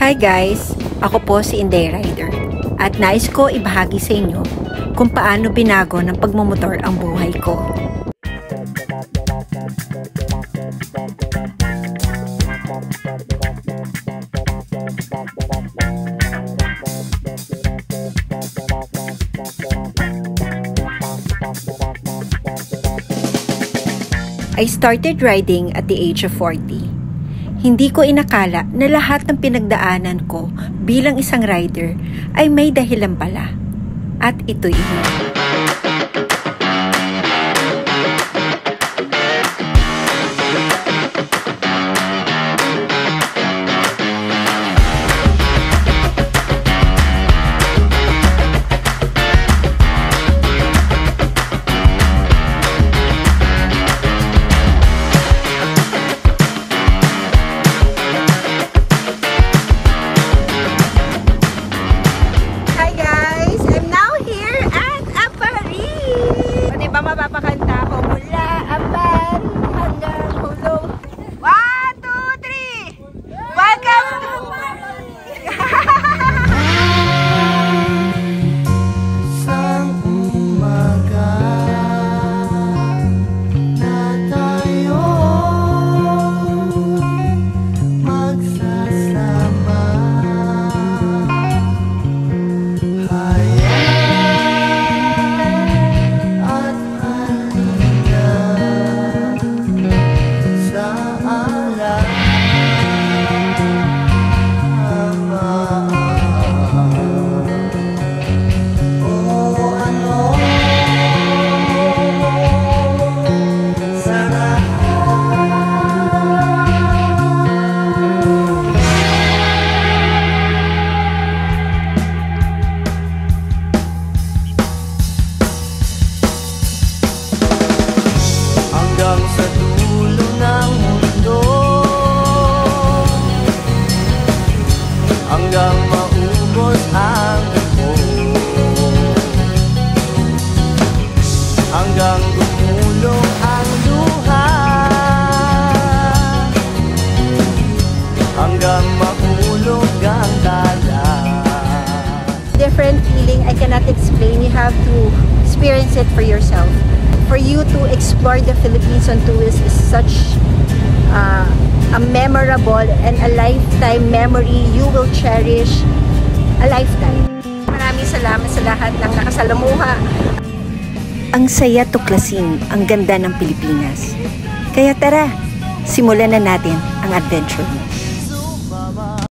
Hi guys! Ako po si Inday Rider at nais ko ibahagi sa inyo kung paano binago ng pagmumotor ang buhay ko. I started riding at the age of 40. Hindi ko inakala na lahat ng pinagdaanan ko bilang isang rider ay may dahilan pala. At ito'y yun. Mapapakanta ko mula Amban hanggang Hulong. 1, 2, 3! Welcome! Sang umaga na tayo magsasama, sa dulo ng mundo, hanggang maubos ang ito, hanggang gumulong ang luha, hanggang mahulog ang dala. Different feeling I cannot explain. You have to experience it for yourself. For you to explore the Philippines on two wheels is such a memorable and a lifetime memory you will cherish a lifetime. Maraming salamat sa lahat ng nakasalamuha. Ang saya tuklasin ang ganda ng Pilipinas. Kaya tara, simulan na natin ang adventure.